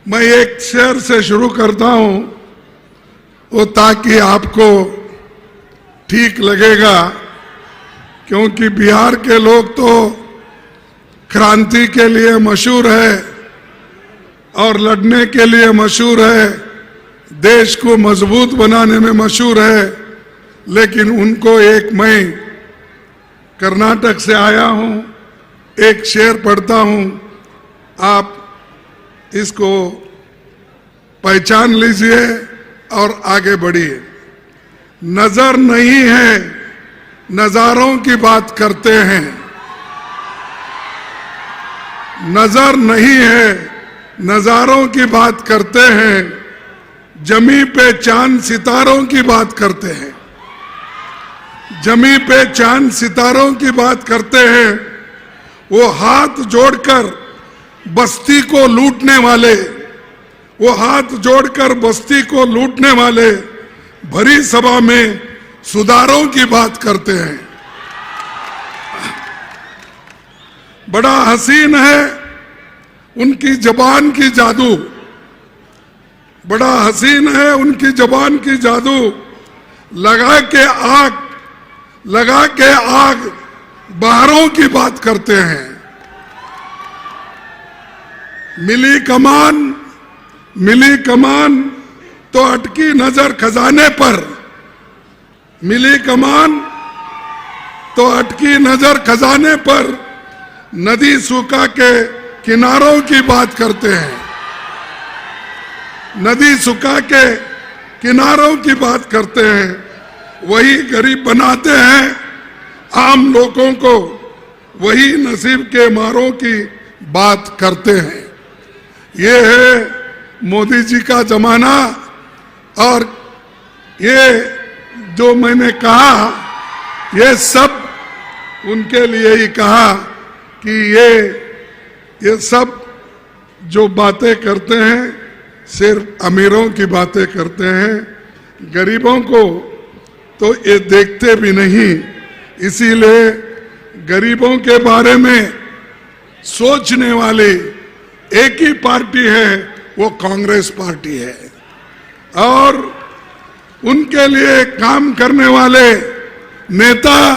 मैं एक शेर से शुरू करता हूं, वो ताकि आपको ठीक लगेगा, क्योंकि बिहार के लोग तो क्रांति के लिए मशहूर है और लड़ने के लिए मशहूर है, देश को मजबूत बनाने में मशहूर है। लेकिन उनको एक, मैं कर्नाटक से आया हूं, एक शेर पढ़ता हूं, आप इसको पहचान लीजिए और आगे बढ़िए। नजर नहीं है, नजारों की बात करते हैं। नजर नहीं है, नजारों की बात करते हैं। जमी पे चांद सितारों की बात करते हैं। जमी पे चांद सितारों की बात करते हैं। वो हाथ जोड़कर बस्ती को लूटने वाले, वो हाथ जोड़कर बस्ती को लूटने वाले भरी सभा में सुधारों की बात करते हैं। बड़ा हसीन है उनकी जबान की जादू, बड़ा हसीन है उनकी जबान की जादू। लगा के आग बहारों की बात करते हैं। मिली कमान तो अटकी नजर खजाने पर। मिली कमान तो अटकी नजर खजाने पर। नदी सूखा के किनारों की बात करते हैं। नदी सूखा के किनारों की बात करते हैं। वही गरीब बनाते हैं आम लोगों को, वही नसीब के मारों की बात करते हैं। ये है मोदी जी का जमाना। और ये जो मैंने कहा, ये सब उनके लिए ही कहा कि ये सब जो बातें करते हैं सिर्फ अमीरों की बातें करते हैं, गरीबों को तो ये देखते भी नहीं। इसीलिए गरीबों के बारे में सोचने वाली एक ही पार्टी है, वो कांग्रेस पार्टी है। और उनके लिए काम करने वाले नेता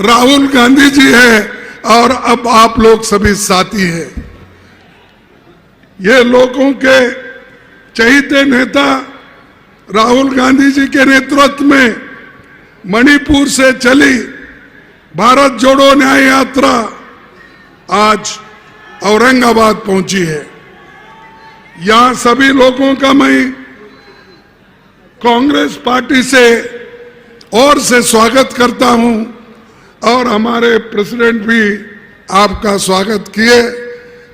राहुल गांधी जी है और अब आप लोग सभी साथी हैं। ये लोगों के चहीते नेता राहुल गांधी जी के नेतृत्व में मणिपुर से चली भारत जोड़ो न्याय यात्रा आज औरंगाबाद पहुंची है। यहां सभी लोगों का मैं कांग्रेस पार्टी से और से स्वागत करता हूं और हमारे प्रेसिडेंट भी आपका स्वागत किए।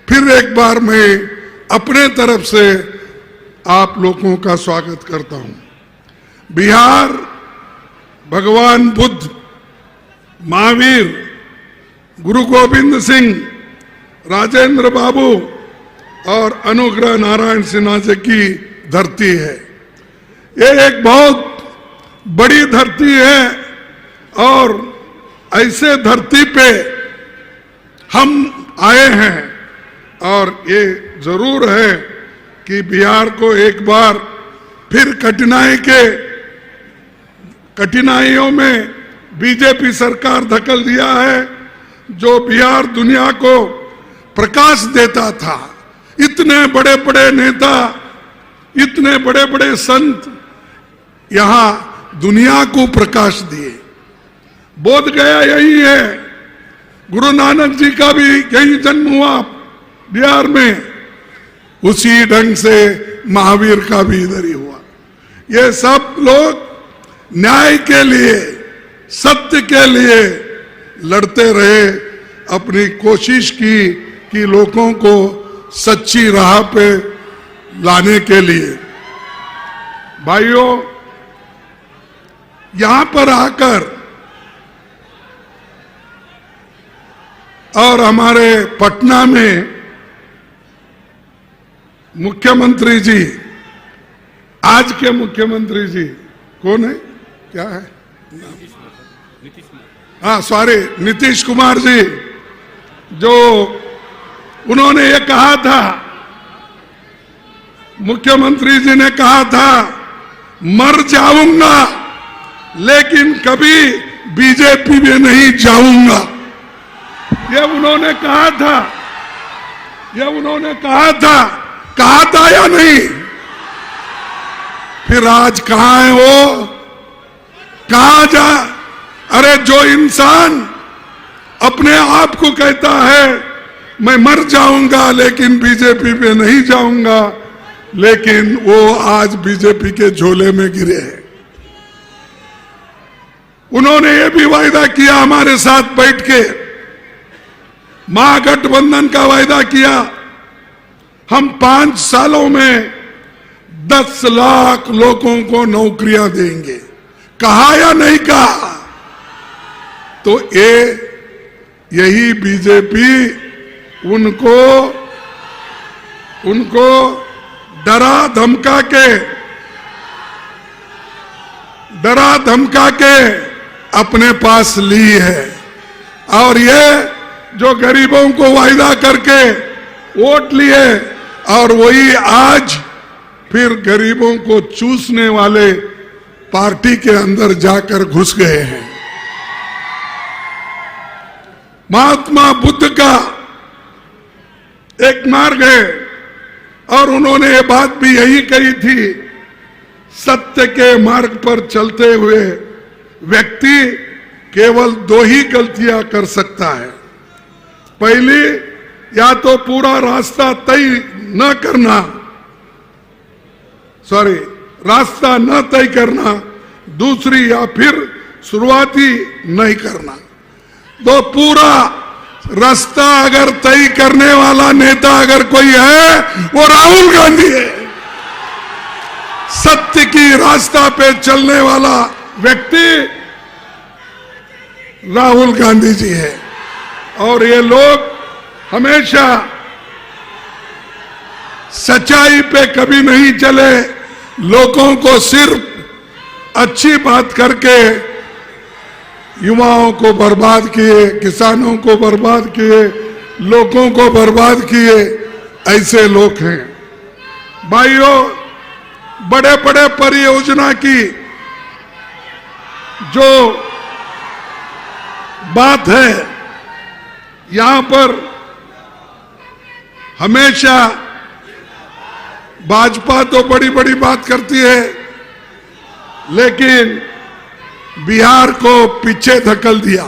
फिर एक बार मैं अपने तरफ से आप लोगों का स्वागत करता हूं। बिहार भगवान बुद्ध, महावीर, गुरु गोविंद सिंह, राजेंद्र बाबू और अनुग्रह नारायण सिन्हा जी की धरती है। ये एक बहुत बड़ी धरती है और ऐसे धरती पे हम आए हैं और ये जरूर है कि बिहार को एक बार फिर कठिनाइयों में बीजेपी सरकार धकेल दिया है। जो बिहार दुनिया को प्रकाश देता था, इतने बड़े बड़े नेता, इतने बड़े बड़े संत यहां दुनिया को प्रकाश दिए। बोध गया यही है, गुरु नानक जी का भी यही जन्म हुआ बिहार में, उसी ढंग से महावीर का भी इधर ही हुआ। ये सब लोग न्याय के लिए, सत्य के लिए लड़ते रहे, अपनी कोशिश की कि लोगों को सच्ची राह पे लाने के लिए। भाइयों, यहां पर आकर और हमारे पटना में मुख्यमंत्री जी, आज के मुख्यमंत्री जी कौन है, क्या है, हाँ सॉरी, नीतीश कुमार जी, जो उन्होंने ये कहा था मुख्यमंत्री जी ने कहा था मर जाऊंगा लेकिन कभी बीजेपी में नहीं जाऊंगा, ये उन्होंने कहा था, कहा था या नहीं? फिर आज कहां है वो? कहां जा? अरे जो इंसान अपने आप को कहता है मैं मर जाऊंगा लेकिन बीजेपी पे नहीं जाऊंगा, लेकिन वो आज बीजेपी के झोले में गिरे हैं। उन्होंने ये भी वायदा किया हमारे साथ बैठ के, महागठबंधन का वायदा किया, हम 5 सालों में 10 लाख लोगों को नौकरियां देंगे। कहा या नहीं कहा? तो यही बीजेपी उनको डरा धमका के अपने पास ली है। और ये जो गरीबों को वायदा करके वोट लिए, और वही आज फिर गरीबों को चूसने वाले पार्टी के अंदर जाकर घुस गए हैं। महात्मा बुद्ध का एक मार्ग है, और उन्होंने ये बात भी यही कही थी, सत्य के मार्ग पर चलते हुए व्यक्ति केवल 2 ही गलतियां कर सकता है। पहली, या तो पूरा रास्ता तय न करना, रास्ता न तय करना, दूसरी या फिर शुरुआती नहीं करना। तो पूरा रास्ता अगर तय करने वाला नेता अगर कोई है वो राहुल गांधी है। सत्य की रास्ता पे चलने वाला व्यक्ति राहुल गांधी जी है। और ये लोग हमेशा सच्चाई पे कभी नहीं चले, लोगों को सिर्फ अच्छी बात करके युवाओं को बर्बाद किए, किसानों को बर्बाद किए, लोगों को बर्बाद किए, ऐसे लोग हैं। भाइयों, बड़े बड़े परियोजना की जो बात है, यहां पर हमेशा भाजपा तो बड़ी बड़ी बात करती है, लेकिन बिहार को पीछे धकेल दिया।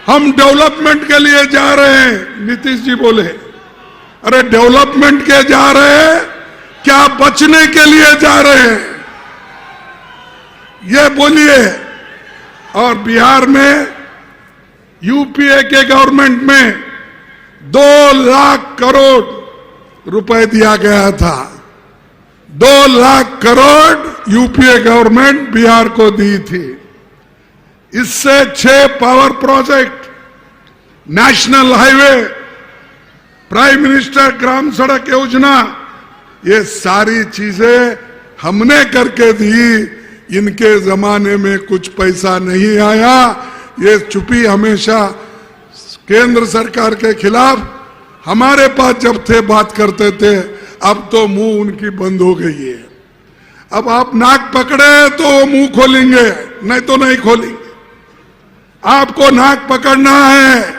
हम डेवलपमेंट के लिए जा रहे हैं, नीतीश जी बोले। अरे डेवलपमेंट के जा रहे हैं क्या बचने के लिए जा रहे हैं, ये बोलिए। और बिहार में यूपीए के गवर्नमेंट में 2 लाख करोड़ रुपए दिया गया था। 2 लाख करोड़ यूपीए गवर्नमेंट बिहार को दी थी। इससे 6 power project, national highway, prime minister Gram Sadak Yojana, ये सारी चीजें हमने करके दी। इनके जमाने में कुछ पैसा नहीं आया। ये चुप्पी हमेशा केंद्र सरकार के खिलाफ, हमारे पास जब थे बात करते थे, अब तो मुंह उनकी बंद हो गई है। अब आप नाक पकड़े तो वो मुंह खोलेंगे, नहीं तो नहीं खोलेंगे। आपको नाक पकड़ना है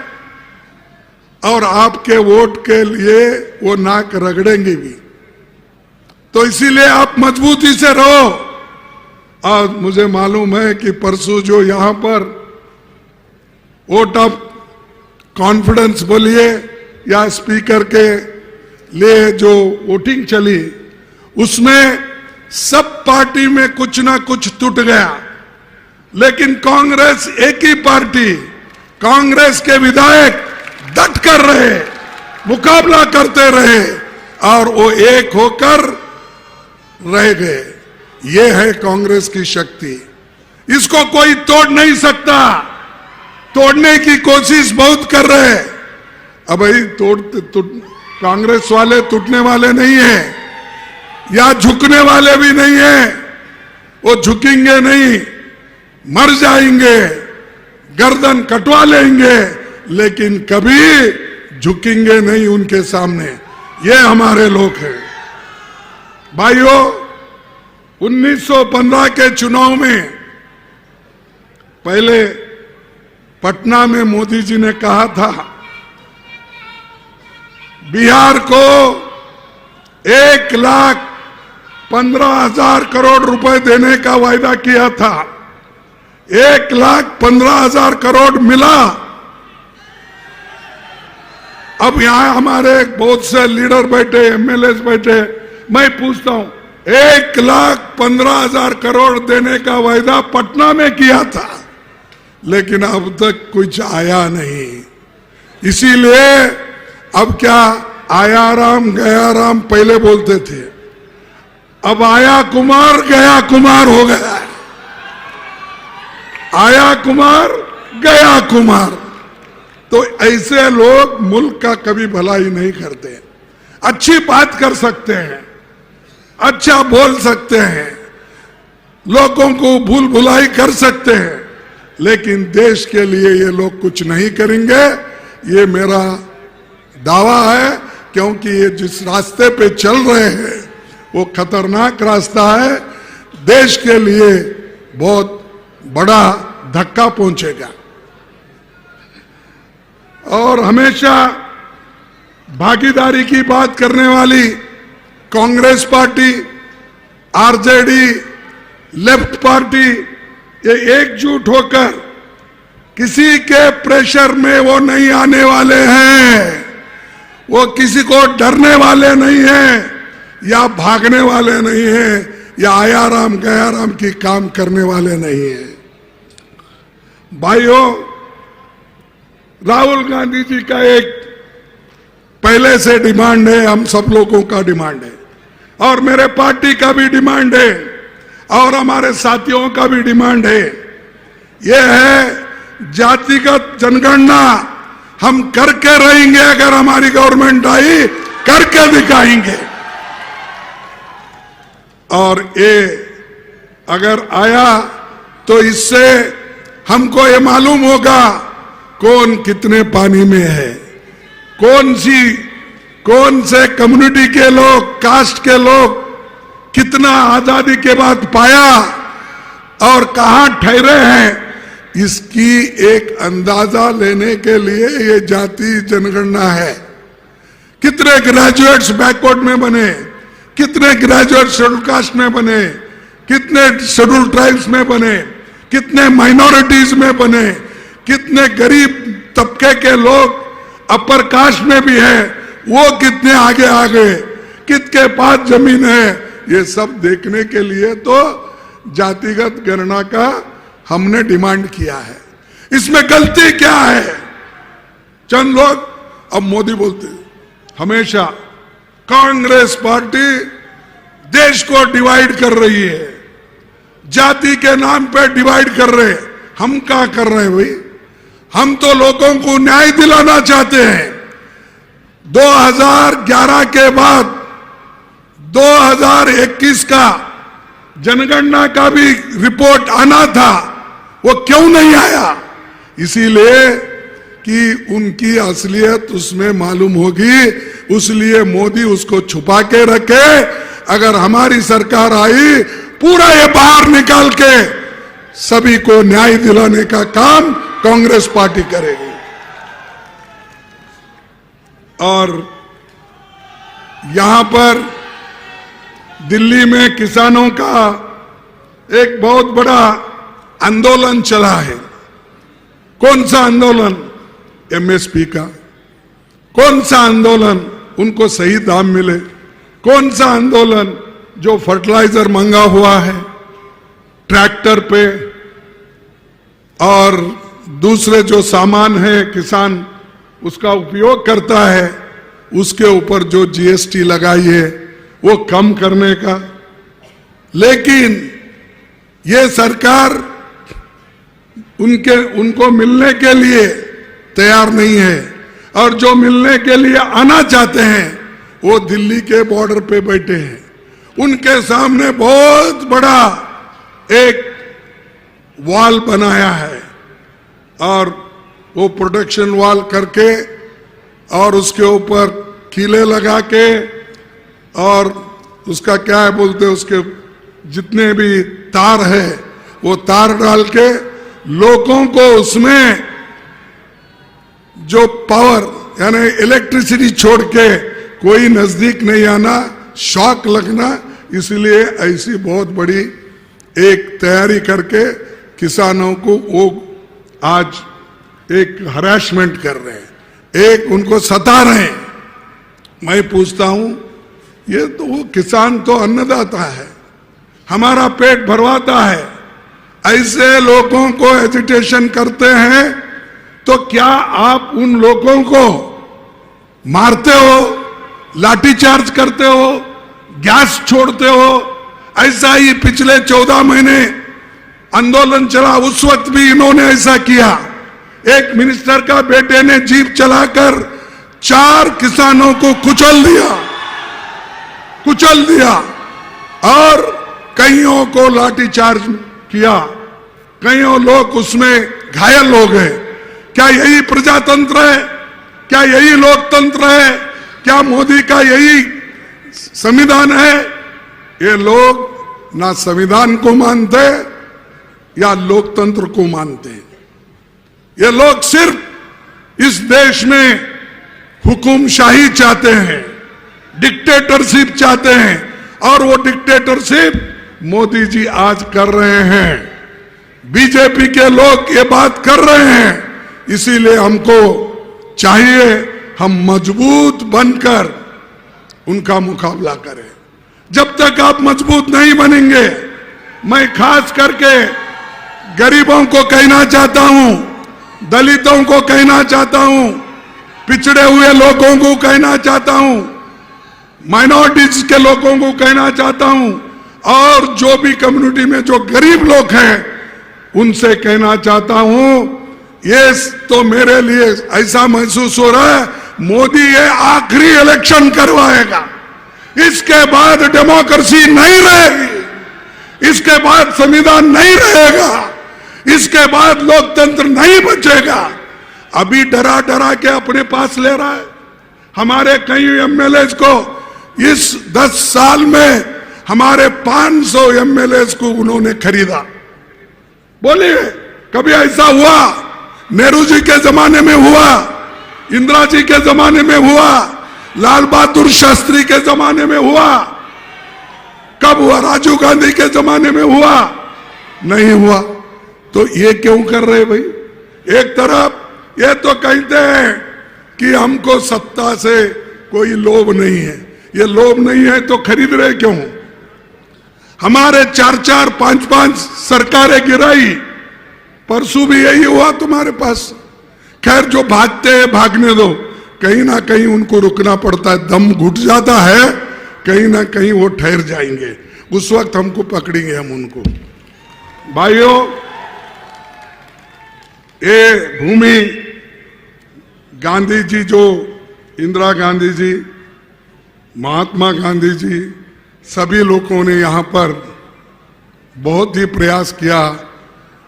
और आपके वोट के लिए वो नाक रगड़ेंगे भी। तो इसीलिए आप मजबूती से रहो। और मुझे मालूम है कि परसों जो यहां पर वोट ऑफ कॉन्फिडेंस बोलिए या स्पीकर के लिए जो वोटिंग चली, उसमें सब पार्टी में कुछ ना कुछ टूट गया, लेकिन कांग्रेस एक ही पार्टी, कांग्रेस के विधायक डट कर रहे, मुकाबला करते रहे और वो एक होकर रह गए। ये है कांग्रेस की शक्ति, इसको कोई तोड़ नहीं सकता। तोड़ने की कोशिश बहुत कर रहे हैं। अब भाई कांग्रेस वाले टूटने वाले नहीं है या झुकने वाले भी नहीं है। वो झुकेंगे नहीं, मर जाएंगे, गर्दन कटवा लेंगे, लेकिन कभी झुकेंगे नहीं उनके सामने। ये हमारे लोग हैं। भाइयों, 1915 के चुनाव में पहले पटना में मोदी जी ने कहा था बिहार को 1,15,000 करोड़ रुपए देने का वायदा किया था। 1,15,000 करोड़ मिला। अब यहां हमारे बहुत से लीडर बैठे, एमएलए बैठे, मैं पूछता हूं 1,15,000 करोड़ देने का वायदा पटना में किया था, लेकिन अब तक कुछ आया नहीं। इसीलिए अब क्या, आया राम गया राम पहले बोलते थे, अब आया कुमार गया कुमार हो गया है। आया कुमार गया कुमार। तो ऐसे लोग मुल्क का कभी भलाई नहीं करते। अच्छी बात कर सकते हैं, अच्छा बोल सकते हैं, लोगों को भूल भुलाई कर सकते हैं, लेकिन देश के लिए ये लोग कुछ नहीं करेंगे, ये मेरा दावा है। क्योंकि ये जिस रास्ते पे चल रहे हैं वो खतरनाक रास्ता है, देश के लिए बहुत बड़ा धक्का पहुंचेगा। और हमेशा भागीदारी की बात करने वाली Congress party, RJD, left party, ये एकजुट होकर किसी के प्रेशर में वो नहीं आने वाले हैं। वो किसी को डरने वाले नहीं हैं या भागने वाले नहीं हैं या आया राम गया राम की काम करने वाले नहीं हैं। भाइयों, राहुल गांधी जी का एक पहले से डिमांड है, हम सब लोगों का डिमांड है, और मेरे पार्टी का भी डिमांड है, और हमारे साथियों का भी डिमांड है। यह है जातिगत जनगणना हम करके रहेंगे। अगर हमारी गवर्नमेंट आई, करके दिखाएंगे। और ये अगर आया तो इससे हमको ये मालूम होगा कौन कितने पानी में है, कौन से कम्युनिटी के लोग, कास्ट के लोग कितना आजादी के बाद पाया और कहां ठहरे हैं, इसकी एक अंदाजा लेने के लिए ये जाति जनगणना है। कितने ग्रेजुएट्स बैकवर्ड में बने, कितने ग्रेजुएट शेड्यूल कास्ट में बने, कितने शेड्यूल ट्राइब्स में बने, कितने माइनॉरिटीज में बने, कितने गरीब तबके के लोग अपर कास्ट में भी है, वो कितने आगे आ गए, किसके पास जमीन है, ये सब देखने के लिए तो जातिगत गणना का हमने डिमांड किया है। इसमें गलती क्या है? चंद लोग, अब मोदी बोलते हमेशा कांग्रेस पार्टी देश को डिवाइड कर रही है, जाति के नाम पे डिवाइड कर रहे हैं। हम क्या कर रहे हैं भाई? हम तो लोगों को न्याय दिलाना चाहते हैं। 2011 के बाद 2021 का जनगणना का भी रिपोर्ट आना था, वो क्यों नहीं आया? इसीलिए कि उनकी असलियत उसमें मालूम होगी, इसलिए मोदी उसको छुपा के रखे। अगर हमारी सरकार आई, पूरा ये बाहर निकाल के सभी को न्याय दिलाने का काम कांग्रेस पार्टी करेगी। और यहां पर दिल्ली में किसानों का एक बहुत बड़ा आंदोलन चला है। कौन सा आंदोलन? एमएसपी का। कौन सा आंदोलन? उनको सही दाम मिले। कौन सा आंदोलन? जो फर्टिलाइजर महंगा हुआ है ट्रैक्टर पे और दूसरे जो सामान है किसान उसका उपयोग करता है, उसके ऊपर जो जीएसटी लगाई है वो कम करने का। लेकिन ये सरकार उनको मिलने के लिए तैयार नहीं है, और जो मिलने के लिए आना चाहते हैं वो दिल्ली के बॉर्डर पे बैठे हैं। उनके सामने बहुत बड़ा एक वॉल बनाया है, और वो प्रोटेक्शन वॉल करके और उसके ऊपर कीले लगा के और उसका क्या है बोलते, उसके जितने भी तार है वो तार डाल के लोगों को उसमें जो पावर यानी इलेक्ट्रिसिटी छोड़ के कोई नजदीक नहीं आना, शॉक लगना, इसलिए ऐसी बहुत बड़ी एक तैयारी करके किसानों को वो आज एक हरासमेंट कर रहे हैं, एक उनको सता रहे हैं। मैं पूछता हूं, ये तो वो किसान तो अन्नदाता है, हमारा पेट भरवाता है, ऐसे लोगों को एजिटेशन करते हैं तो क्या आप उन लोगों को मारते हो, लाठीचार्ज करते हो, गैस छोड़ते हो? ऐसा ही पिछले 14 महीने आंदोलन चला, उस वक्त भी इन्होंने ऐसा किया। एक मिनिस्टर का बेटे ने जीप चलाकर 4 किसानों को कुचल दिया और कईयों को लाठीचार्ज किया, कईयों लोग उसमें घायल हो गए। क्या यही प्रजातंत्र है? क्या यही लोकतंत्र है? क्या मोदी का यही संविधान है? ये लोग ना संविधान को मानते या लोकतंत्र को मानते। ये लोग सिर्फ इस देश में हुकुमशाही चाहते हैं, डिक्टेटरशिप चाहते हैं, और वो डिक्टेटरशिप मोदी जी आज कर रहे हैं, बीजेपी के लोग ये बात कर रहे हैं। इसीलिए हमको चाहिए हम मजबूत बनकर उनका मुकाबला करें। जब तक आप मजबूत नहीं बनेंगे, मैं खास करके गरीबों को कहना चाहता हूं, दलितों को कहना चाहता हूं, पिछड़े हुए लोगों को कहना चाहता हूं, माइनॉरिटीज के लोगों को कहना चाहता हूं, और जो भी कम्युनिटी में जो गरीब लोग हैं उनसे कहना चाहता हूं, ये तो मेरे लिए ऐसा महसूस हो रहा है मोदी ये आखिरी इलेक्शन करवाएगा, इसके बाद डेमोक्रेसी नहीं रहेगी, इसके बाद संविधान नहीं रहेगा, इसके बाद लोकतंत्र नहीं बचेगा। अभी डरा डरा के अपने पास ले रहा है। हमारे कई एमएलए को इस 10 साल में हमारे 500 एमएलए को उन्होंने खरीदा। बोलिए, कभी ऐसा हुआ? नेहरू जी के जमाने में हुआ, इंदिरा जी के जमाने में हुआ, लाल बहादुर शास्त्री के जमाने में हुआ, कब हुआ? राजीव गांधी के जमाने में हुआ? नहीं हुआ। तो ये क्यों कर रहे भाई? एक तरफ ये तो कहते हैं कि हमको सत्ता से कोई लोभ नहीं है, ये लोभ नहीं है तो खरीद रहे क्यों? हमारे 4-4, 5-5 सरकारें गिराई, परसों भी यही हुआ तुम्हारे पास। खैर, जो भागते हैं भागने दो, कहीं ना कहीं उनको रुकना पड़ता है, दम घुट जाता है, कहीं ना कहीं वो ठहर जाएंगे, उस वक्त हमको पकड़ेंगे हम उनको। भाइयों, ये भूमि गांधी जी, जो इंदिरा गांधी जी, महात्मा गांधी जी, सभी लोगों ने यहाँ पर बहुत ही प्रयास किया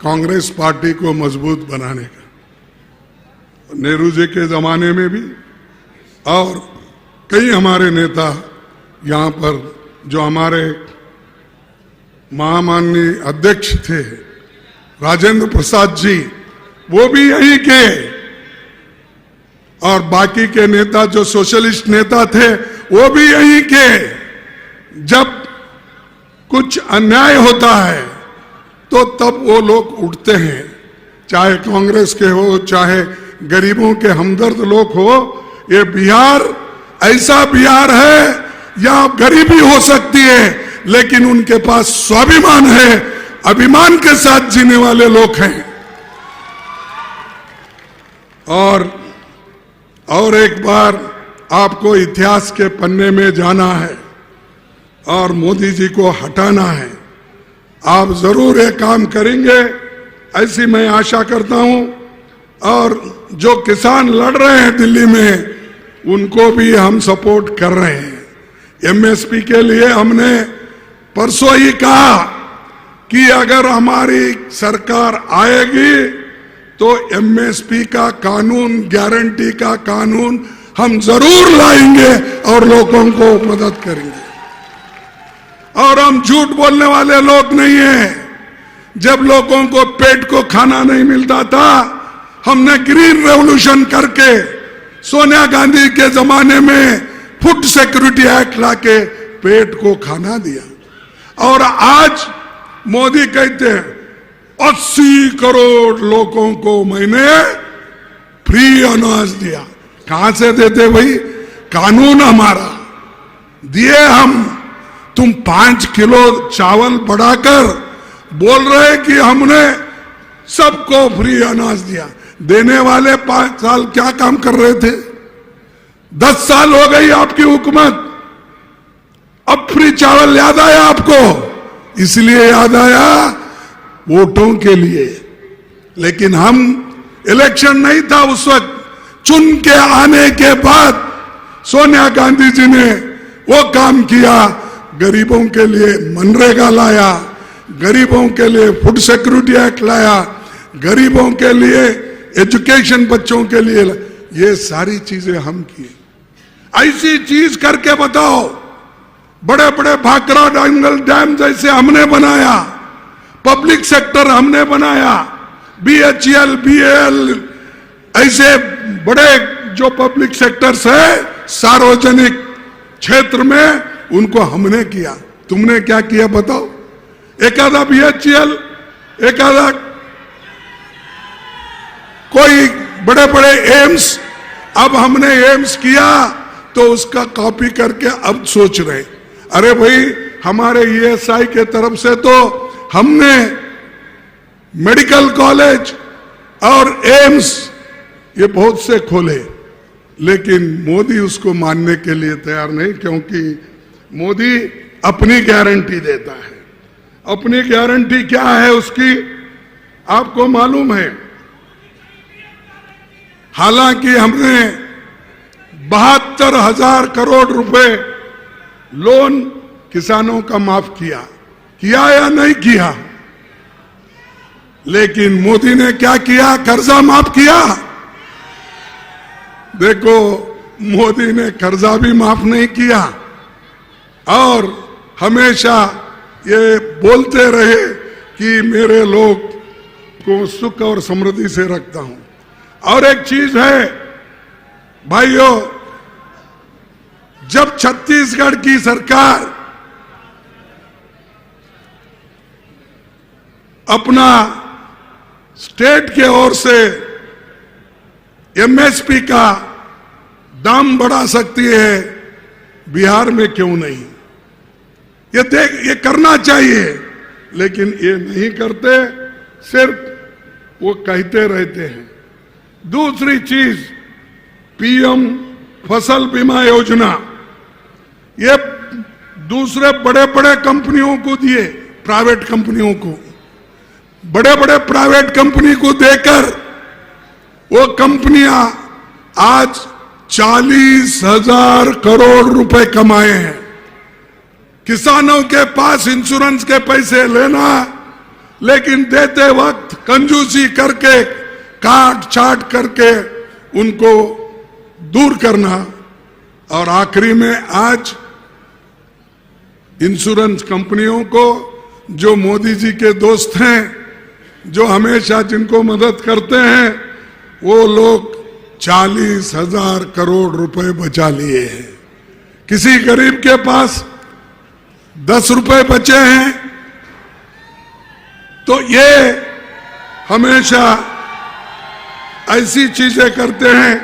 कांग्रेस पार्टी को मजबूत बनाने का, नेहरू जी के जमाने में भी, और कई हमारे नेता यहाँ पर, जो हमारे महामाननीय अध्यक्ष थे राजेंद्र प्रसाद जी, वो भी यही के, और बाकी के नेता जो सोशलिस्ट नेता थे वो भी यही के। जब कुछ अन्याय होता है तो तब वो लोग उठते हैं, चाहे कांग्रेस के हो, चाहे गरीबों के हमदर्द लोग हो। ये बिहार ऐसा बिहार है, यहाँ गरीबी हो सकती है लेकिन उनके पास स्वाभिमान है, अभिमान के साथ जीने वाले लोग हैं। और एक बार आपको इतिहास के पन्ने में जाना है और मोदी जी को हटाना है। आप जरूर ये काम करेंगे ऐसी मैं आशा करता हूं। और जो किसान लड़ रहे हैं दिल्ली में, उनको भी हम सपोर्ट कर रहे हैं। एमएसपी के लिए हमने परसों ही कहा कि अगर हमारी सरकार आएगी तो एमएसपी का कानून, गारंटी का कानून हम जरूर लाएंगे और लोगों को मदद करेंगे। और हम झूठ बोलने वाले लोग नहीं हैं। जब लोगों को पेट को खाना नहीं मिलता था, हमने ग्रीन रेवोल्यूशन करके सोनिया गांधी के जमाने में फूड सिक्योरिटी एक्ट लाके पेट को खाना दिया। और आज मोदी कहते हैं 80 करोड़ लोगों को मैंने फ्री अनाज दिया। कहां से देते भाई? कानून हमारा दिए हम। तुम 5 किलो चावल बढ़ाकर बोल रहे कि हमने सबको फ्री अनाज दिया। देने वाले 5 साल क्या काम कर रहे थे? 10 साल हो गई आपकी हुकूमत, अब फ्री चावल याद आया आपको? इसलिए याद आया वोटों के लिए। लेकिन हम, इलेक्शन नहीं था उस वक्त, चुन के आने के बाद सोनिया गांधी जी ने वो काम किया। गरीबों के लिए मनरेगा लाया, गरीबों के लिए फूड सिक्योरिटी एक्ट लाया, गरीबों के लिए एजुकेशन बच्चों के लिए, ये सारी चीजें हम किए। ऐसी चीज करके बताओ। बड़े बड़े भाखड़ा डांगल डैम जैसे हमने बनाया, पब्लिक सेक्टर हमने बनाया, BHEL, BAL, ऐसे बड़े जो पब्लिक सेक्टर्स है सार्वजनिक क्षेत्र में, उनको हमने किया। तुमने क्या किया बताओ? एक आधा BHEL, एक आधा कोई बड़े बड़े एम्स। अब हमने एम्स किया तो उसका कॉपी करके अब सोच रहे, अरे भाई हमारे ESI के तरफ से तो हमने मेडिकल कॉलेज और एम्स ये बहुत से खोले, लेकिन मोदी उसको मानने के लिए तैयार नहीं, क्योंकि मोदी अपनी गारंटी देता है। अपनी गारंटी क्या है उसकी आपको मालूम है। हालांकि हमने 72,000 करोड़ रुपए लोन किसानों का माफ किया या नहीं किया? लेकिन मोदी ने क्या किया? कर्जा माफ किया। देखो, मोदी ने कर्जा भी माफ नहीं किया और हमेशा ये बोलते रहे कि मेरे लोग को सुख और समृद्धि से रखता हूं। और एक चीज है भाइयों, जब छत्तीसगढ़ की सरकार अपना स्टेट के ओर से MSP का दाम बढ़ा सकती है, बिहार में क्यों नहीं? ये करना चाहिए, लेकिन ये नहीं करते, सिर्फ वो कहते रहते हैं। दूसरी चीज, PM फसल बीमा योजना, ये दूसरे बड़े बड़े कंपनियों को दिए, प्राइवेट कंपनियों को। बड़े बड़े प्राइवेट कंपनी को देकर वो कंपनियां आज 40,000 करोड़ रुपए कमाए हैं। किसानों के पास इंश्योरेंस के पैसे लेना, लेकिन देते वक्त कंजूसी करके, काट छाट करके उनको दूर करना। और आखिरी में आज इंश्योरेंस कंपनियों को, जो मोदी जी के दोस्त हैं, जो हमेशा जिनको मदद करते हैं, वो लोग 40,000 करोड़ रुपए बचा लिए हैं। किसी गरीब के पास 10 रुपए बचे हैं तो ये हमेशा ऐसी चीजें करते हैं।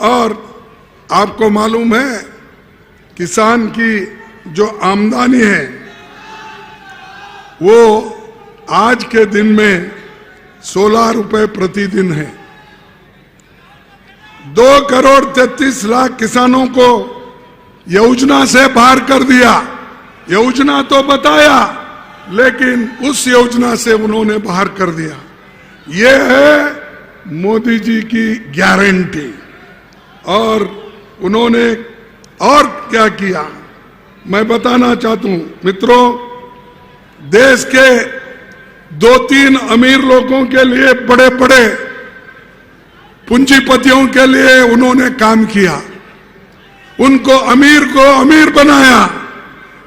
और आपको मालूम है, किसान की जो आमदनी है वो आज के दिन में 16 रुपए प्रतिदिन है। 2,33,00,000 किसानों को योजना से बाहर कर दिया। योजना तो बताया, लेकिन उस योजना से उन्होंने बाहर कर दिया। ये है मोदी जी की गारंटी। और उन्होंने और क्या किया मैं बताना चाहता हूं मित्रों। देश के 2-3 अमीर लोगों के लिए, बड़े बड़े पूंजीपतियों के लिए उन्होंने काम किया। उनको अमीर को अमीर बनाया,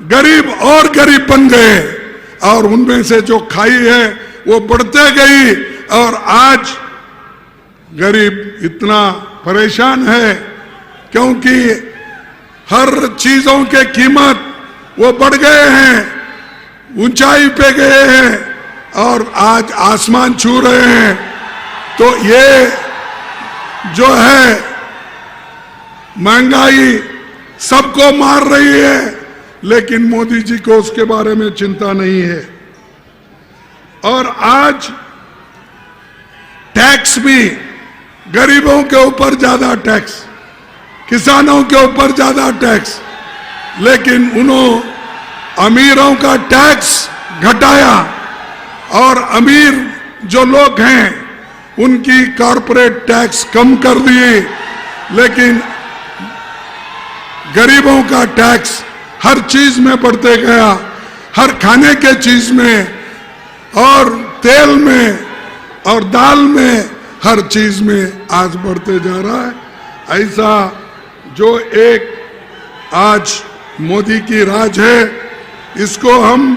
गरीब और गरीब बन गए और उनमें से जो खाई है वो बढ़ते गई और आज गरीब इतना परेशान है क्योंकि हर चीजों के कीमत वो बढ़ गए हैं, ऊंचाई पे गए हैं और आज आसमान छू रहे हैं। तो ये जो है महंगाई सबको मार रही है, लेकिन मोदी जी को उसके बारे में चिंता नहीं है। और आज टैक्स भी गरीबों के ऊपर ज्यादा टैक्स, किसानों के ऊपर ज्यादा टैक्स, लेकिन उन्होंने अमीरों का टैक्स घटाया और अमीर जो लोग हैं उनकी कॉरपोरेट टैक्स कम कर दिए, लेकिन गरीबों का टैक्स हर चीज में बढ़ते गया, हर खाने के चीज में और तेल में और दाल में, हर चीज में आज बढ़ते जा रहा है। ऐसा जो एक आज मोदी की राज है, इसको हम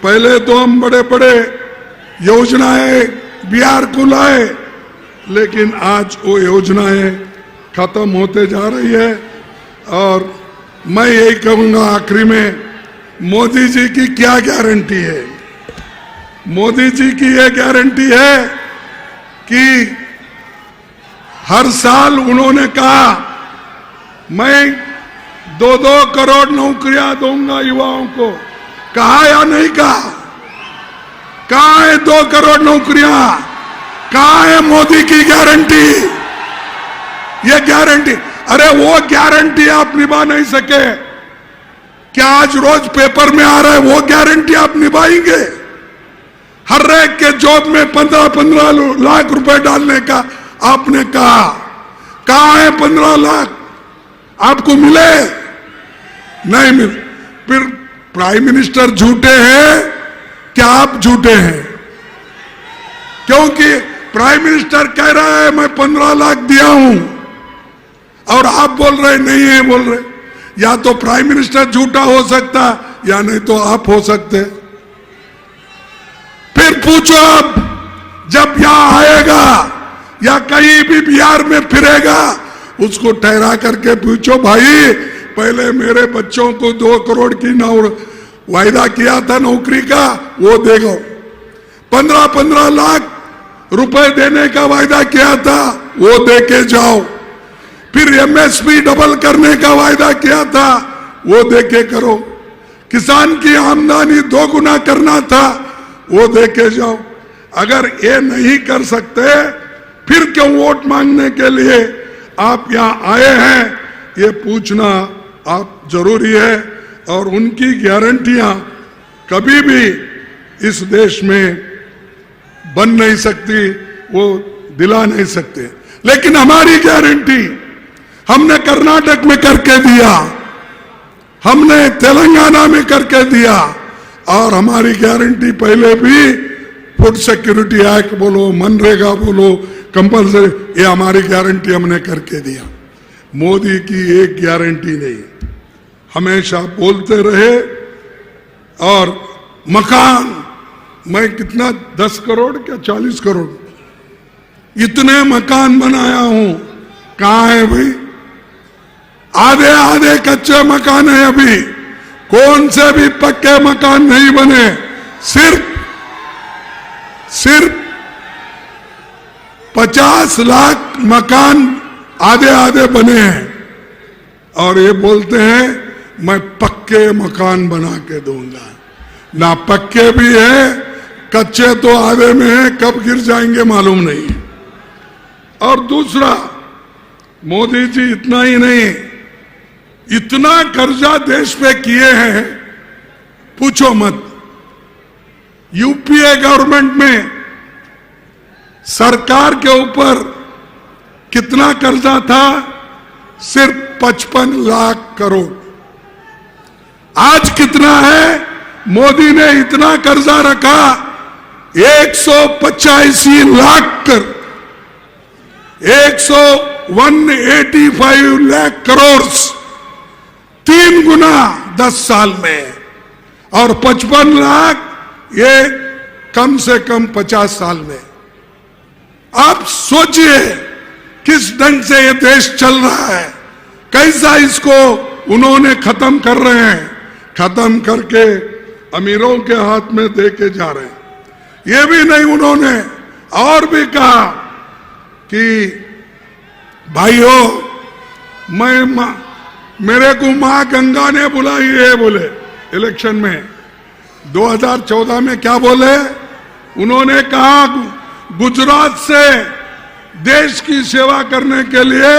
पहले तो हम बड़े बड़े योजनाएं बिहार को लाए, लेकिन आज वो योजनाएं खत्म होते जा रही है। और मैं यही कहूंगा आखिरी में, मोदी जी की क्या गारंटी है? मोदी जी की यह गारंटी है कि हर साल उन्होंने कहा मैं 2-2 करोड़ नौकरियां दूंगा युवाओं को। कहा या नहीं कहा? कहा है 2 करोड़ नौकरियां? कहा है मोदी की गारंटी? ये गारंटी, अरे वो गारंटी आप निभा नहीं सके क्या? आज रोज पेपर में आ रहा है वो गारंटी आप निभाएंगे? हर एक के जॉब में 15-15 लाख रुपए डालने का आपने कहा है 15 लाख आपको मिले? नहीं मिले। फिर प्राइम मिनिस्टर झूठे हैं क्या आप झूठे हैं? क्योंकि प्राइम मिनिस्टर कह रहा है मैं 15 लाख दिया हूं और आप बोल रहे नहीं है बोल रहे। या तो प्राइम मिनिस्टर झूठा हो सकता या नहीं तो आप हो सकते। फिर पूछो अब जब यहां आएगा या कहीं भी बिहार में फिरेगा, उसको ठहरा करके पूछो भाई पहले मेरे बच्चों को 2 करोड़ की वायदा किया था नौकरी का, वो देगा। 15-15 लाख रुपए देने का वायदा किया था, वो दे के जाओ। फिर एमएसपी डबल करने का वायदा किया था, वो दे के करो। किसान की आमदनी 2 गुना करना था, वो दे के जाओ। अगर ये नहीं कर सकते फिर क्यों वोट मांगने के लिए आप यहां आए हैं, ये पूछना आप जरूरी है। और उनकी गारंटियां कभी भी इस देश में बन नहीं सकती, वो दिला नहीं सकते। लेकिन हमारी गारंटी हमने कर्नाटक में करके दिया, हमने तेलंगाना में करके दिया, और हमारी गारंटी पहले भी फूड सिक्योरिटी एक्ट बोलो, मनरेगा बोलो, कंपल्सरी, ये हमारी गारंटी हमने करके दिया। मोदी की एक गारंटी नहीं, हमेशा बोलते रहे। और मकान मैं कितना 10 करोड़ क्या 40 करोड़ इतने मकान बनाया हूं, कहां है भाई? आधे आधे कच्चे मकान है अभी, कौन से भी पक्के मकान नहीं बने। सिर्फ 50 लाख मकान आधे आधे बने हैं, और ये बोलते हैं मैं पक्के मकान बना के दूंगा। ना पक्के भी है, कच्चे तो आधे में है, कब गिर जाएंगे मालूम नहीं। और दूसरा, मोदी जी इतना ही नहीं, इतना कर्जा देश पे किए हैं पूछो मत। यूपीए गवर्नमेंट में सरकार के ऊपर कितना कर्जा था? सिर्फ 55 लाख करोड़। आज कितना है? मोदी ने इतना कर्जा रखा 185 लाख 185 लाख करोड़। 3 गुना 10 साल में, और 55 लाख ये कम से कम 50 साल में। आप सोचिए किस ढंग से ये देश चल रहा है, कैसा इसको उन्होंने खत्म कर रहे हैं, खत्म करके अमीरों के हाथ में दे के जा रहे हैं। ये भी नहीं, उन्होंने और भी कहा कि भाइयों, मेरे को मां गंगा ने बुलाई है, बोले इलेक्शन में 2014 में। क्या बोले उन्होंने? कहा गुजरात से देश की सेवा करने के लिए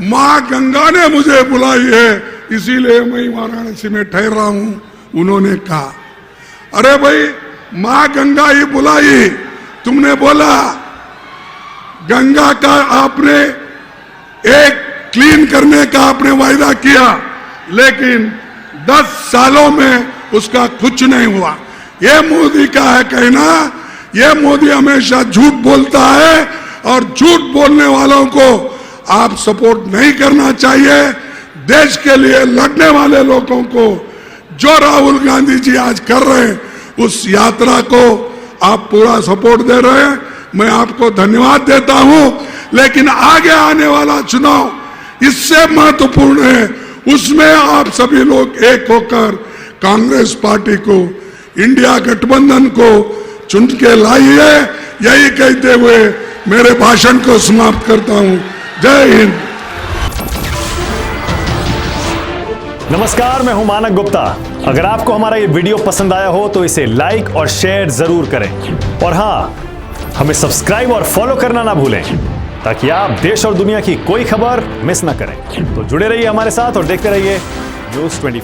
मां गंगा ने मुझे बुलाई है, इसीलिए मैं वाराणसी में ठहरा हूं, उन्होंने कहा। अरे भाई, मां गंगा ही बुलाई, तुमने बोला गंगा का आपने एक क्लीन करने का आपने वायदा किया, लेकिन 10 सालों में उसका कुछ नहीं हुआ। ये मोदी का है कहना, ये मोदी हमेशा झूठ बोलता है, और झूठ बोलने वालों को आप सपोर्ट नहीं करना चाहिए। देश के लिए लड़ने वाले लोगों को, जो राहुल गांधी जी आज कर रहे हैं, उस यात्रा को आप पूरा सपोर्ट दे रहे हैं, मैं आपको धन्यवाद देता हूं। लेकिन आगे आने वाला चुनाव इससे महत्वपूर्ण है, उसमें आप सभी लोग एक होकर कांग्रेस पार्टी को, इंडिया गठबंधन को चुन के लाइए। यही कहते हुए मेरे भाषण को समाप्त करता हूं। जय हिंद। नमस्कार, मैं हूं मानक गुप्ता। अगर आपको हमारा ये वीडियो पसंद आया हो तो इसे लाइक और शेयर जरूर करें, और हां, हमें सब्सक्राइब और फॉलो करना ना भूलें, ताकि आप देश और दुनिया की कोई खबर मिस ना करें। तो जुड़े रहिए हमारे साथ और देखते रहिए News 24।